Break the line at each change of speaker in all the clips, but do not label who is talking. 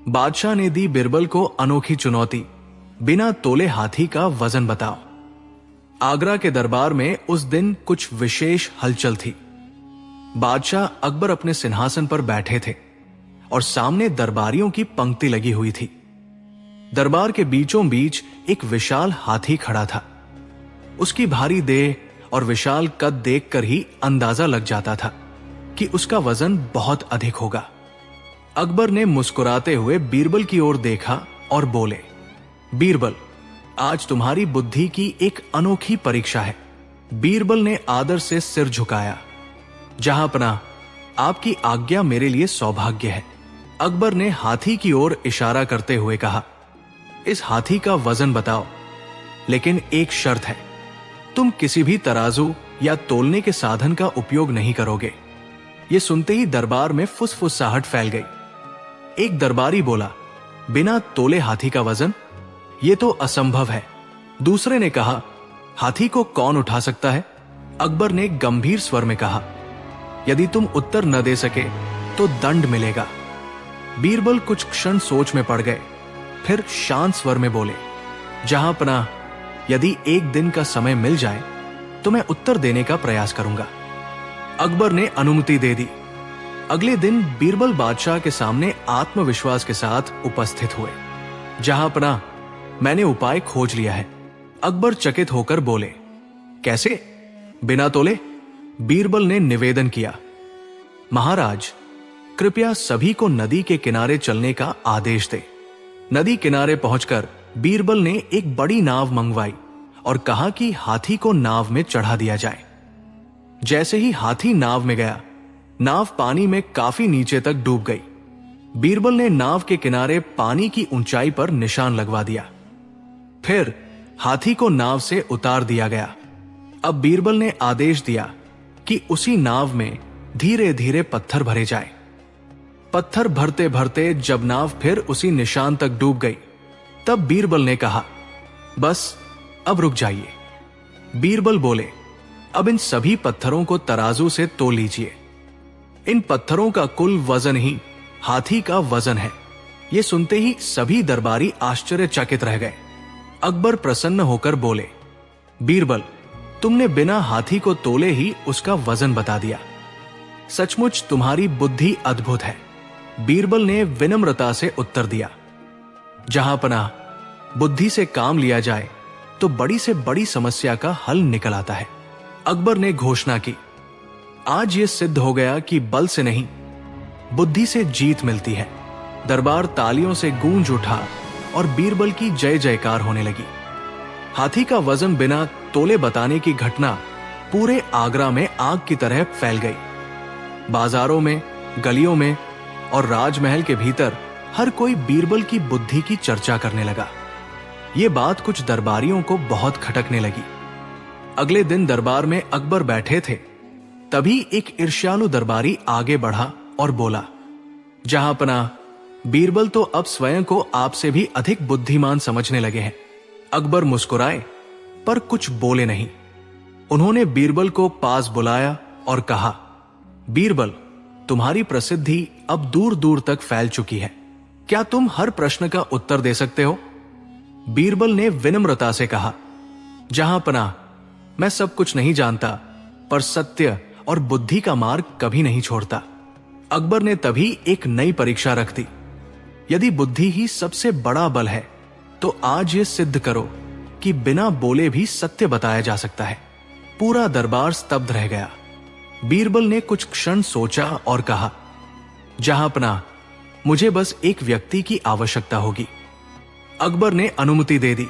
बादशाह ने दी बीरबल को अनोखी चुनौती, बिना तोले हाथी का वजन बताओ। आगरा के दरबार में उस दिन कुछ विशेष हलचल थी। बादशाह अकबर अपने सिंहासन पर बैठे थे और सामने दरबारियों की पंक्ति लगी हुई थी। दरबार के बीचों बीच एक विशाल हाथी खड़ा था। उसकी भारी देह और विशाल कद देखकर ही अंदाजा लग जाता था कि उसका वजन बहुत अधिक होगा। अकबर ने मुस्कुराते हुए बीरबल की ओर देखा और बोले, बीरबल, आज तुम्हारी बुद्धि की एक अनोखी परीक्षा है। बीरबल ने आदर से सिर झुकाया। जहांपनाह, आपकी आज्ञा मेरे लिए सौभाग्य है। अकबर ने हाथी की ओर इशारा करते हुए कहा, इस हाथी का वजन बताओ, लेकिन एक शर्त है, तुम किसी भी तराजू या तोलने के साधन का उपयोग नहीं करोगे। यह सुनते ही दरबार में फुसफुसाहट फैल गई। एक दरबारी बोला, बिना तोले हाथी का वजन? यह तो असंभव है। दूसरे ने कहा, हाथी को कौन उठा सकता है? अकबर ने गंभीर स्वर में कहा, यदि तुम उत्तर न दे सके तो दंड मिलेगा। बीरबल कुछ क्षण सोच में पड़ गए, फिर शांत स्वर में बोले, जहांपनाह, यदि एक दिन का समय मिल जाए तो मैं उत्तर देने का प्रयास करूंगा। अकबर ने अनुमति दे दी। अगले दिन बीरबल बादशाह के सामने आत्मविश्वास के साथ उपस्थित हुए। जहांपनाह, मैंने उपाय खोज लिया है। अकबर चकित होकर बोले, कैसे? बिना तोले? बीरबल ने निवेदन किया, महाराज, कृपया सभी को नदी के किनारे चलने का आदेश दे। नदी किनारे पहुंचकर बीरबल ने एक बड़ी नाव मंगवाई और कहा कि हाथी को नाव में चढ़ा दिया जाए। जैसे ही हाथी नाव में गया, नाव पानी में काफी नीचे तक डूब गई। बीरबल ने नाव के किनारे पानी की ऊंचाई पर निशान लगवा दिया। फिर हाथी को नाव से उतार दिया गया। अब बीरबल ने आदेश दिया कि उसी नाव में धीरे धीरे पत्थर भरे जाए। पत्थर भरते भरते जब नाव फिर उसी निशान तक डूब गई, तब बीरबल ने कहा, बस अब रुक जाइए। बीरबल बोले, अब इन सभी पत्थरों को तराजू से तोल लीजिए। इन पत्थरों का कुल वजन ही हाथी का वजन है। यह सुनते ही सभी दरबारी आश्चर्यचकित रह गए। अकबर प्रसन्न होकर बोले, बीरबल, तुमने बिना हाथी को तोले ही उसका वजन बता दिया। सचमुच तुम्हारी बुद्धि अद्भुत है। बीरबल ने विनम्रता से उत्तर दिया, जहांपनाह, बुद्धि से काम लिया जाए तो बड़ी से बड़ी समस्या का हल निकल आता है। अकबर ने घोषणा की, आज यह सिद्ध हो गया कि बल से नहीं, बुद्धि से जीत मिलती है। दरबार तालियों से गूंज उठा और बीरबल की जय जयकार होने लगी। हाथी का वजन बिना तोले बताने की घटना पूरे आगरा में आग की तरह फैल गई। बाजारों में, गलियों में और राजमहल के भीतर हर कोई बीरबल की बुद्धि की चर्चा करने लगा। यह बात कुछ दरबारियों को बहुत खटकने लगी। अगले दिन दरबार में अकबर बैठे थे। तभी एक ईर्ष्यालु दरबारी आगे बढ़ा और बोला, जहांपनाह, बीरबल तो अब स्वयं को आपसे भी अधिक बुद्धिमान समझने लगे हैं। अकबर मुस्कुराए पर कुछ बोले नहीं। उन्होंने बीरबल को पास बुलाया और कहा, बीरबल, तुम्हारी प्रसिद्धि अब दूर दूर तक फैल चुकी है। क्या तुम हर प्रश्न का उत्तर दे सकते हो? बीरबल ने विनम्रता से कहा, जहांपनाह, मैं सब कुछ नहीं जानता, पर सत्य और बुद्धि का मार्ग कभी नहीं छोड़ता। अकबर ने तभी एक नई परीक्षा रख दी। यदि बुद्धि ही सबसे बड़ा बल है, तो आज ये सिद्ध करो कि बिना बोले भी सत्य बताया जा सकता है। पूरा दरबार स्तब्ध रह गया। बीरबल ने कुछ क्षण सोचा और कहा, जहांपनाह, मुझे बस एक व्यक्ति की आवश्यकता होगी। अकबर ने अनुमति दे दी।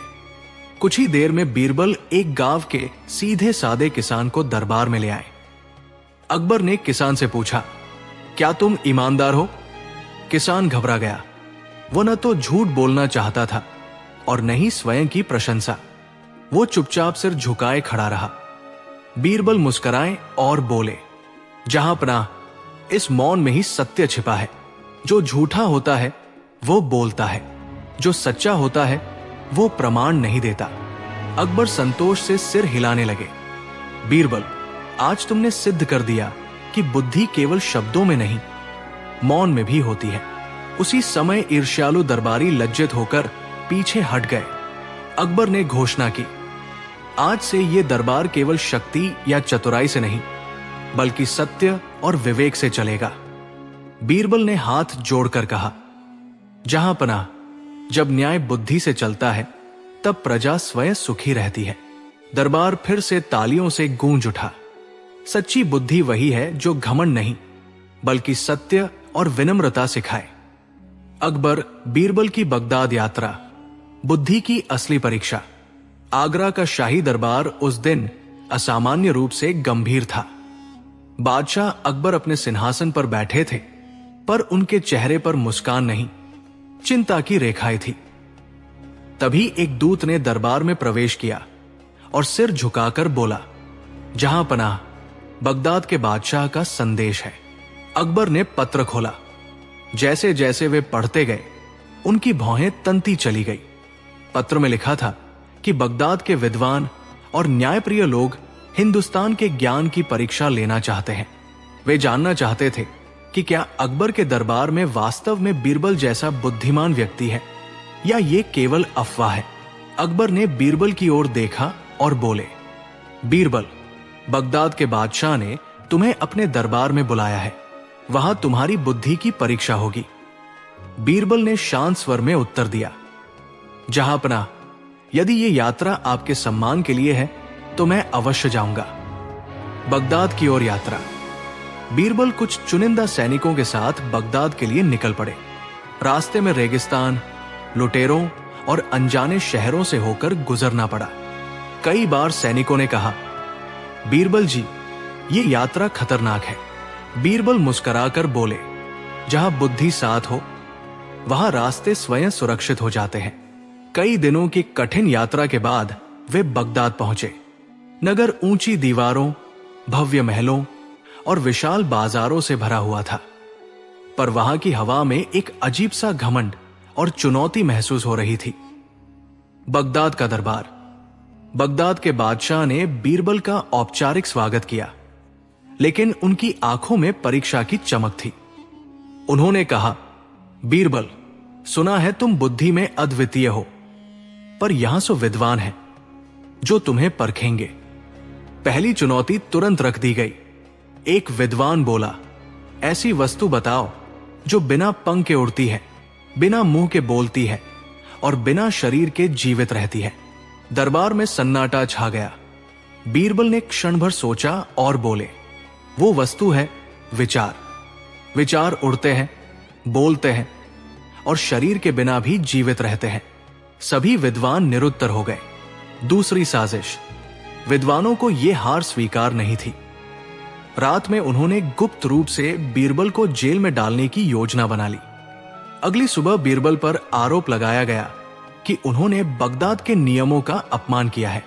कुछ ही देर में बीरबल एक गांव के सीधे सादे किसान को दरबार में ले आए। अकबर ने किसान से पूछा, क्या तुम ईमानदार हो? किसान घबरा गया। वो न तो झूठ बोलना चाहता था और न ही स्वयं की प्रशंसा। वो चुपचाप सिर झुकाए खड़ा रहा। बीरबल मुस्कुराए और बोले, जहांपनाह, इस मौन में ही सत्य छिपा है। जो झूठा होता है वो बोलता है, जो सच्चा होता है वो प्रमाण नहीं देता। अकबर संतोष से सिर हिलाने लगे। बीरबल, आज तुमने सिद्ध कर दिया कि बुद्धि केवल शब्दों में नहीं, मौन में भी होती है। उसी समय ईर्ष्यालु दरबारी लज्जित होकर पीछे हट गए। अकबर ने घोषणा की, आज से ये दरबार केवल शक्ति या चतुराई से नहीं बल्कि सत्य और विवेक से चलेगा। बीरबल ने हाथ जोड़कर कहा, जहां पनाह, जब न्याय बुद्धि से चलता है तब प्रजा स्वयं सुखी रहती है। दरबार फिर से तालियों से गूंज उठा। सच्ची बुद्धि वही है जो घमंड नहीं बल्कि सत्य और विनम्रता सिखाए। अकबर बीरबल की बगदाद यात्रा, बुद्धि की असली परीक्षा। आगरा का शाही दरबार उस दिन असामान्य रूप से गंभीर था। बादशाह अकबर अपने सिंहासन पर बैठे थे, पर उनके चेहरे पर मुस्कान नहीं, चिंता की रेखाएं थी। तभी एक दूत ने दरबार में प्रवेश किया और सिर झुकाकर बोला, जहां पनाह, बगदाद के बादशाह का संदेश है। अकबर ने पत्र खोला। जैसे जैसे वे पढ़ते गए, उनकी भौहें तनती चली गई। पत्र में लिखा था कि बगदाद के विद्वान और न्यायप्रिय लोग हिंदुस्तान के ज्ञान की परीक्षा लेना चाहते हैं। वे जानना चाहते थे कि क्या अकबर के दरबार में वास्तव में बीरबल जैसा बुद्धिमान व्यक्ति है या ये केवल अफवाह है। अकबर ने बीरबल की ओर देखा और बोले, बीरबल, बगदाद के बादशाह ने तुम्हें अपने दरबार में बुलाया है। वहां तुम्हारी बुद्धि की परीक्षा होगी। बीरबल ने शांत स्वर में उत्तर दिया, जहांपनाह, यदि ये यात्रा आपके सम्मान के लिए है तो मैं अवश्य जाऊंगा। बगदाद की ओर यात्रा। बीरबल कुछ चुनिंदा सैनिकों के साथ बगदाद के लिए निकल पड़े। रास्ते में रेगिस्तान, लुटेरों और अनजाने शहरों से होकर गुजरना पड़ा। कई बार सैनिकों ने कहा, बीरबल जी, ये यात्रा खतरनाक है। बीरबल मुस्कुराकर बोले, जहां बुद्धि साथ हो वहां रास्ते स्वयं सुरक्षित हो जाते हैं। कई दिनों की कठिन यात्रा के बाद वे बगदाद पहुंचे। नगर ऊंची दीवारों, भव्य महलों और विशाल बाजारों से भरा हुआ था, पर वहां की हवा में एक अजीब सा घमंड और चुनौती महसूस हो रही थी। बगदाद का दरबार। बगदाद के बादशाह ने बीरबल का औपचारिक स्वागत किया, लेकिन उनकी आंखों में परीक्षा की चमक थी। उन्होंने कहा, बीरबल, सुना है तुम बुद्धि में अद्वितीय हो, पर यहां सो विद्वान हैं जो तुम्हें परखेंगे। पहली चुनौती तुरंत रख दी गई। एक विद्वान बोला, ऐसी वस्तु बताओ जो बिना पंख के उड़ती है, बिना मुंह के बोलती है और बिना शरीर के जीवित रहती है। दरबार में सन्नाटा छा गया। बीरबल ने क्षण भर सोचा और बोले, वो वस्तु है विचार। विचार उड़ते हैं, बोलते हैं और शरीर के बिना भी जीवित रहते हैं। सभी विद्वान निरुत्तर हो गए। दूसरी साजिश। विद्वानों को यह हार स्वीकार नहीं थी। रात में उन्होंने गुप्त रूप से बीरबल को जेल में डालने की योजना बना ली। अगली सुबह बीरबल पर आरोप लगाया गया कि उन्होंने बगदाद के नियमों का अपमान किया है।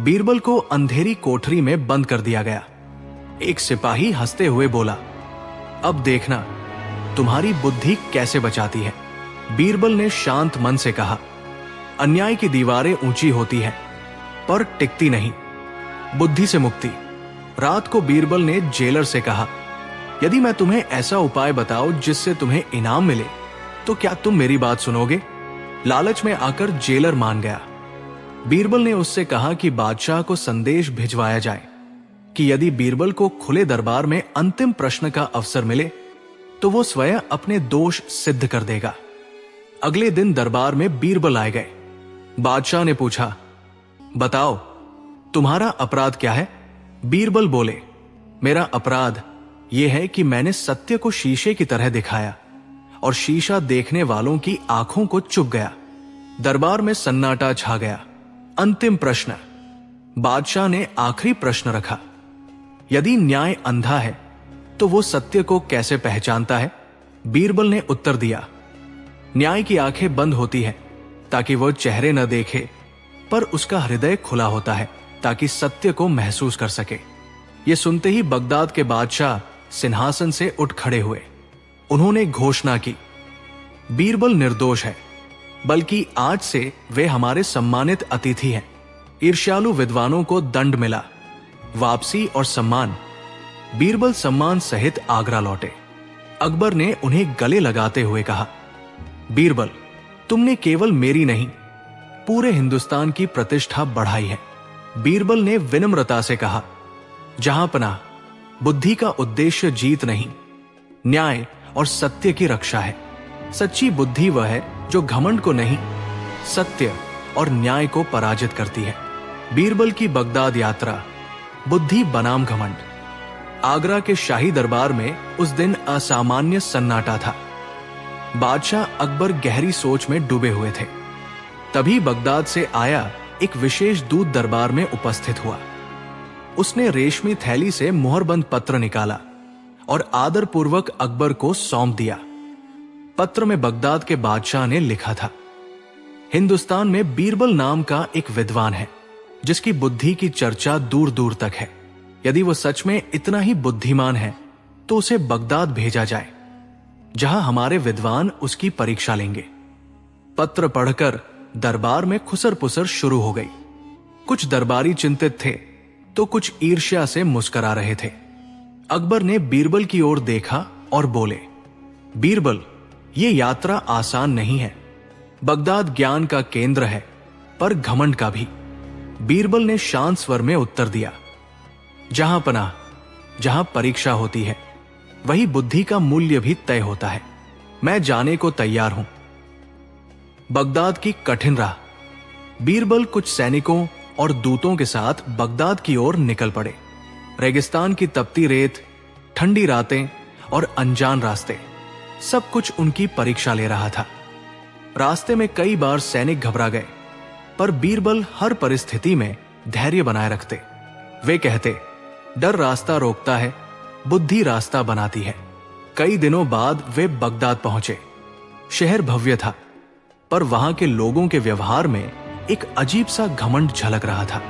बीरबल को अंधेरी कोठरी में बंद कर दिया गया। एक सिपाही हंसते हुए बोला, अब देखना तुम्हारी बुद्धि कैसे बचाती है। बीरबल ने शांत मन से कहा, अन्याय की दीवारें ऊंची होती हैं, पर टिकती नहीं। बुद्धि से मुक्ति। रात को बीरबल ने जेलर से कहा, यदि मैं तुम्हें ऐसा उपाय बताऊं जिससे तुम्हें इनाम मिले तो क्या तुम मेरी बात सुनोगे? लालच में आकर जेलर मान गया। बीरबल ने उससे कहा कि बादशाह को संदेश भिजवाया जाए कि यदि बीरबल को खुले दरबार में अंतिम प्रश्न का अवसर मिले तो वो स्वयं अपने दोष सिद्ध कर देगा। अगले दिन दरबार में बीरबल आए गए। बादशाह ने पूछा, बताओ तुम्हारा अपराध क्या है? बीरबल बोले, मेरा अपराध यह है कि मैंने सत्य को शीशे की तरह दिखाया और शीशा देखने वालों की आंखों को चुभ गया। दरबार में सन्नाटा छा गया। अंतिम प्रश्न। बादशाह ने आखिरी प्रश्न रखा, यदि न्याय अंधा है तो वो सत्य को कैसे पहचानता है? बीरबल ने उत्तर दिया, न्याय की आंखें बंद होती है ताकि वो चेहरे न देखे, पर उसका हृदय खुला होता है ताकि सत्य को महसूस कर सके। ये सुनते ही बगदाद के बादशाह सिंहासन से उठ खड़े हुए। उन्होंने घोषणा की, बीरबल निर्दोष है, बल्कि आज से वे हमारे सम्मानित अतिथि हैं। ईर्ष्यालु विद्वानों को दंड मिला, वापसी और सम्मान। बीरबल सम्मान सहित आगरा लौटे। अकबर ने उन्हें गले लगाते हुए कहा, बीरबल, तुमने केवल मेरी नहीं, पूरे हिंदुस्तान की प्रतिष्ठा बढ़ाई है। बीरबल ने विनम्रता से कहा, जहांपनाह, बुद्धि का उद्देश्य जीत नहीं, न्याय और सत्य की रक्षा है। सच्ची बुद्धि वह है जो घमंड को नहीं, सत्य और न्याय को पराजित करती है। बीरबल की बगदाद यात्रा, बुद्धि बनाम घमंड। आगरा के शाही दरबार में उस दिन असामान्य सन्नाटा था। बादशाह अकबर गहरी सोच में डूबे हुए थे। तभी बगदाद से आया एक विशेष दूत दरबार में उपस्थित हुआ। उसने रेशमी थैली से मुहरबंद पत्र निकाला और आदरपूर्वक अकबर को सौंप दिया। पत्र में बगदाद के बादशाह ने लिखा था, हिंदुस्तान में बीरबल नाम का एक विद्वान है जिसकी बुद्धि की चर्चा दूर दूर तक है। यदि वो सच में इतना ही बुद्धिमान है तो उसे बगदाद भेजा जाए, जहां हमारे विद्वान उसकी परीक्षा लेंगे। पत्र पढ़कर दरबार में खुसर पुसर शुरू हो गई। कुछ दरबारी चिंतित थे तो कुछ ईर्ष्या से मुस्कुरा रहे थे। अकबर ने बीरबल की ओर देखा और बोले, बीरबल, ये यात्रा आसान नहीं है। बगदाद ज्ञान का केंद्र है, पर घमंड का भी। बीरबल ने शांत स्वर में उत्तर दिया, जहांपनाह, जहां परीक्षा होती है वही बुद्धि का मूल्य भी तय होता है। मैं जाने को तैयार हूं। बगदाद की कठिन राह। बीरबल कुछ सैनिकों और दूतों के साथ बगदाद की ओर निकल पड़े। रेगिस्तान की तपती रेत, ठंडी रातें और अनजान रास्ते, सब कुछ उनकी परीक्षा ले रहा था। रास्ते में कई बार सैनिक घबरा गए, पर बीरबल हर परिस्थिति में धैर्य बनाए रखते। वे कहते, डर रास्ता रोकता है, बुद्धि रास्ता बनाती है। कई दिनों बाद वे बगदाद पहुंचे। शहर भव्य था, पर वहां के लोगों के व्यवहार में एक अजीब सा घमंड झलक रहा था।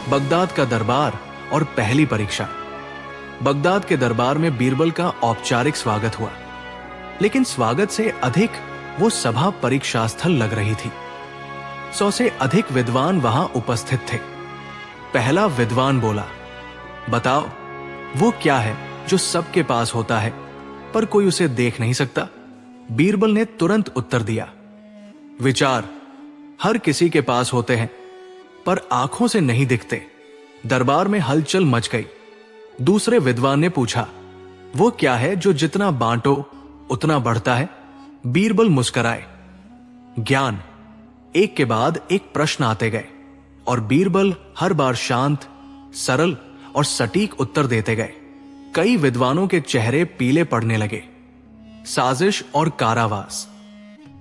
बगदाद का दरबार और पहली परीक्षा। बगदाद के दरबार में बीरबल का औपचारिक स्वागत हुआ, लेकिन स्वागत से अधिक वो सभा परीक्षा स्थल लग रही थी। 100 से अधिक विद्वान वहां उपस्थित थे। पहला विद्वान बोला, बताओ, वो क्या है जो सबके पास होता है पर कोई उसे देख नहीं सकता? बीरबल ने तुरंत उत्तर दिया, विचार हर किसी के पास होते हैं पर आंखों से नहीं दिखते। दरबार में हलचल मच गई। दूसरे विद्वान ने पूछा, वो क्या है जो जितना बांटो उतना बढ़ता है? बीरबल मुस्कुराए, ज्ञान। एक के बाद एक प्रश्न आते गए और बीरबल हर बार शांत, सरल और सटीक उत्तर देते गए। कई विद्वानों के चेहरे पीले पड़ने लगे। साजिश और कारावास।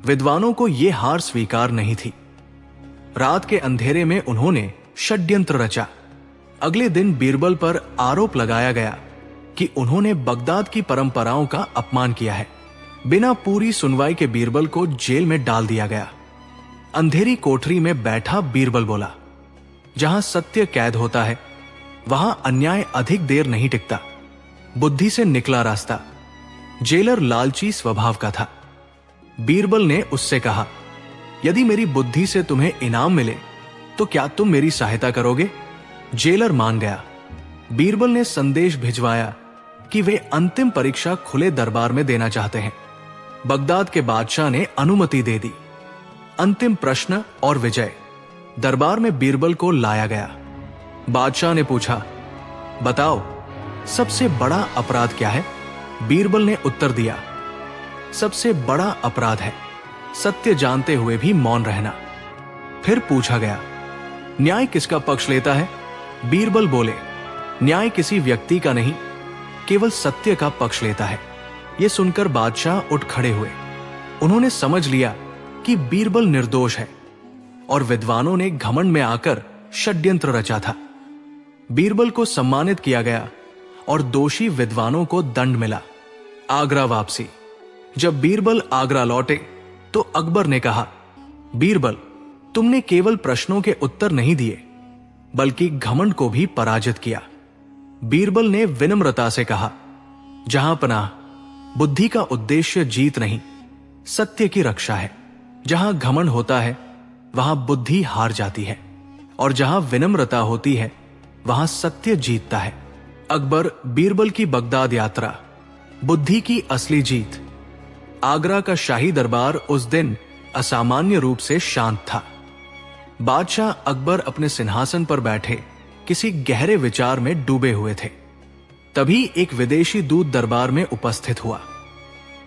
विद्वानों को यह हार स्वीकार नहीं थी। रात के अंधेरे में उन्होंने षड्यंत्र रचा। अगले दिन बीरबल पर आरोप लगाया गया कि उन्होंने बगदाद की परंपराओं का अपमान किया है। बिना पूरी सुनवाई के बीरबल को जेल में डाल दिया गया। अंधेरी कोठरी में बैठा बीरबल बोला, जहां सत्य कैद होता है वहां अन्याय अधिक देर नहीं टिकता। बुद्धि से निकला रास्ता। जेलर लालची स्वभाव का था। बीरबल ने उससे कहा, यदि मेरी बुद्धि से तुम्हें इनाम मिले तो क्या तुम मेरी सहायता करोगे? जेलर मान गया। बीरबल ने संदेश भिजवाया कि वे अंतिम परीक्षा खुले दरबार में देना चाहते हैं। बगदाद के बादशाह ने अनुमति दे दी। अंतिम प्रश्न और विजय। दरबार में बीरबल को लाया गया। बादशाह ने पूछा, बताओ, सबसे बड़ा अपराध क्या है? बीरबल ने उत्तर दिया, सबसे बड़ा अपराध है सत्य जानते हुए भी मौन रहना। फिर पूछा गया, न्याय किसका पक्ष लेता है? बीरबल बोले, न्याय किसी व्यक्ति का नहीं, केवल सत्य का पक्ष लेता है। यह सुनकर बादशाह उठ खड़े हुए। उन्होंने समझ लिया कि बीरबल निर्दोष है और विद्वानों ने घमंड में आकर षड्यंत्र रचा था। बीरबल को सम्मानित किया गया और दोषी विद्वानों को दंड मिला। आगरा वापसी। जब बीरबल आगरा लौटे तो अकबर ने कहा, बीरबल, तुमने केवल प्रश्नों के उत्तर नहीं दिए बल्कि घमंड को भी पराजित किया। बीरबल ने विनम्रता से कहा, जहांपनाह, बुद्धि का उद्देश्य जीत नहीं, सत्य की रक्षा है। जहां घमंड होता है वहां बुद्धि हार जाती है और जहां विनम्रता होती है वहां सत्य जीतता है। अकबर बीरबल की बगदाद यात्रा, बुद्धि की असली जीत। आगरा का शाही दरबार उस दिन असामान्य रूप से शांत था। बादशाह अकबर अपने सिंहासन पर बैठे किसी गहरे विचार में डूबे हुए थे। तभी एक विदेशी दूत दरबार में उपस्थित हुआ।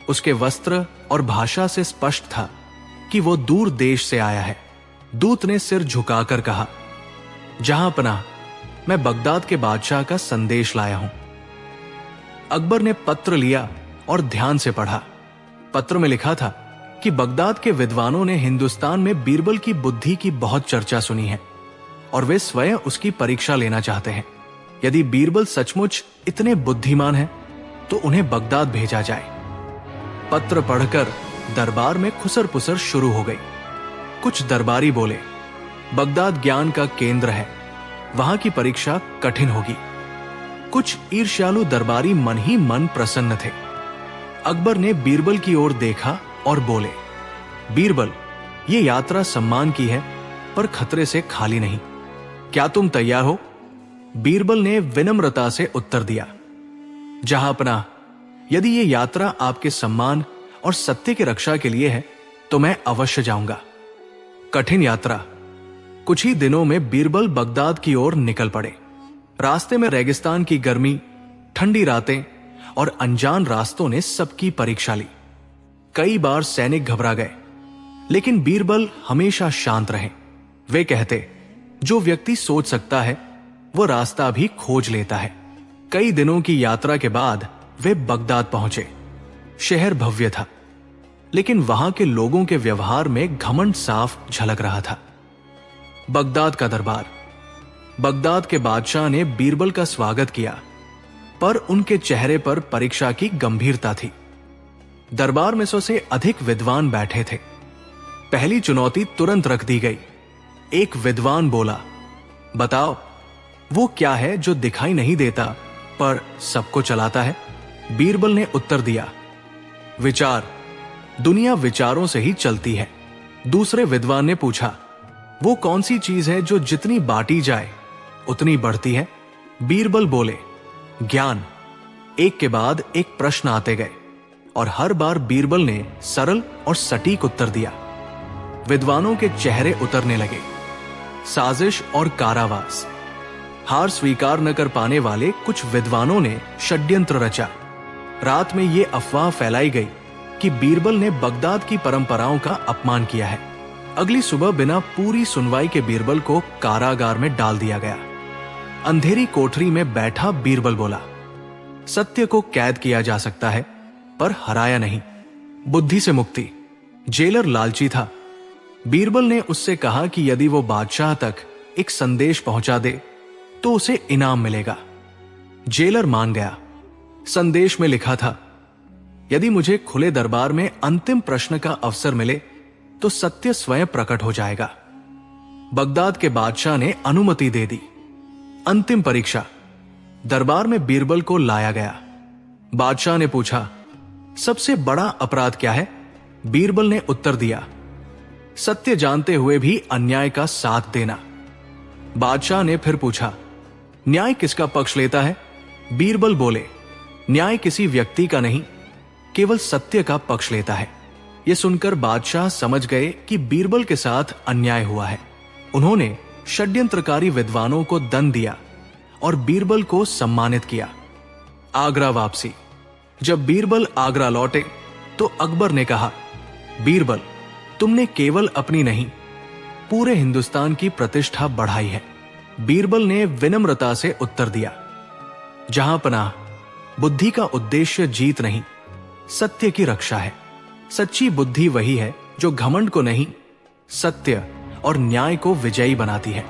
उसके वस्त्र और भाषा से स्पष्ट था कि वो दूर देश से आया है। दूत ने सिर झुकाकर कहा, जहां पनाह, मैं बगदाद के बादशाह का संदेश लाया हूं। अकबर ने पत्र लिया और ध्यान से पढ़ा। पत्र में लिखा था कि बगदाद के विद्वानों ने हिंदुस्तान में बीरबल की बुद्धि की बहुत चर्चा सुनी है और वे स्वयं उसकी परीक्षा लेना चाहते हैं। यदि बीरबल सचमुच इतने बुद्धिमान हैं, तो उन्हें बगदाद भेजा जाए। पत्र पढ़कर दरबार में खुसर पुसर शुरू हो गई। कुछ दरबारी बोले, बगदाद ज्ञान का केंद्र है, वहां की परीक्षा कठिन होगी। कुछ ईर्ष्यालु दरबारी मन ही मन प्रसन्न थे। अकबर ने बीरबल की ओर देखा और बोले, बीरबल, ये यात्रा सम्मान की है, पर खतरे से खाली नहीं। क्या तुम तैयार हो? बीरबल ने विनम्रता से उत्तर दिया, जहां पनाह, यदि ये यात्रा आपके सम्मान और सत्य की रक्षा के लिए है, तो मैं अवश्य जाऊंगा। कठिन यात्रा। कुछ ही दिनों में बीरबल बगदाद की ओर निकल पड़े। रास्ते में रेगिस्तान की गर्मी, ठंडी रातें और अनजान रास्तों ने सबकी परीक्षा ली। कई बार सैनिक घबरा गए, लेकिन बीरबल हमेशा शांत रहे। वे कहते, जो व्यक्ति सोच सकता है वो रास्ता भी खोज लेता है। कई दिनों की यात्रा के बाद वे बगदाद पहुंचे। शहर भव्य था, लेकिन वहां के लोगों के व्यवहार में घमंड साफ झलक रहा था। बगदाद का दरबार। बगदाद के बादशाह ने बीरबल का स्वागत किया, पर उनके चेहरे पर परीक्षा की गंभीरता थी। दरबार में 100 से अधिक विद्वान बैठे थे। पहली चुनौती तुरंत रख दी गई। एक विद्वान बोला, बताओ, वो क्या है जो दिखाई नहीं देता पर सबको चलाता है? बीरबल ने उत्तर दिया, विचार। दुनिया विचारों से ही चलती है। दूसरे विद्वान ने पूछा, वो कौन सी चीज है जो जितनी बांटी जाए उतनी बढ़ती है? बीरबल बोले, ज्ञान। एक के बाद एक प्रश्न आते गए और हर बार बीरबल ने सरल और सटीक उत्तर दिया। विद्वानों के चेहरे उतरने लगे। साजिश और कारावास। हार स्वीकार न कर पाने वाले कुछ विद्वानों ने षड्यंत्र रचा। रात में यह अफवाह फैलाई गई कि बीरबल ने बगदाद की परंपराओं का अपमान किया है। अगली सुबह बिना पूरी सुनवाई के बीरबल को कारागार में डाल दिया गया। अंधेरी कोठरी में बैठा बीरबल बोला, सत्य को कैद किया जा सकता है, पर हराया नहीं। बुद्धि से मुक्ति। जेलर लालची था। बीरबल ने उससे कहा कि यदि वो बादशाह तक एक संदेश पहुंचा दे तो उसे इनाम मिलेगा। जेलर मान गया। संदेश में लिखा था, यदि मुझे खुले दरबार में अंतिम प्रश्न का अवसर मिले तो सत्य स्वयं प्रकट हो जाएगा। बगदाद के बादशाह ने अनुमति दे दी। अंतिम परीक्षा। दरबार में बीरबल को लाया गया। बादशाह ने पूछा, सबसे बड़ा अपराध क्या है? बीरबल ने उत्तर दिया, सत्य जानते हुए भी अन्याय का साथ देना। बादशाह ने फिर पूछा, न्याय किसका पक्ष लेता है? बीरबल बोले, न्याय किसी व्यक्ति का नहीं, केवल सत्य का पक्ष लेता है। यह सुनकर बादशाह समझ गए कि बीरबल के साथ अन्याय हुआ है। उन्होंने षड्यंत्रकारी विद्वानों को दंड दिया और बीरबल को सम्मानित किया। आगरा वापसी। जब बीरबल आगरा लौटे तो अकबर ने कहा, बीरबल, तुमने केवल अपनी नहीं, पूरे हिंदुस्तान की प्रतिष्ठा बढ़ाई है। बीरबल ने विनम्रता से उत्तर दिया, जहां पनाह, बुद्धि का उद्देश्य जीत नहीं, सत्य की रक्षा है। सच्ची बुद्धि वही है जो घमंड को नहीं, सत्य और न्याय को विजयी बनाती है।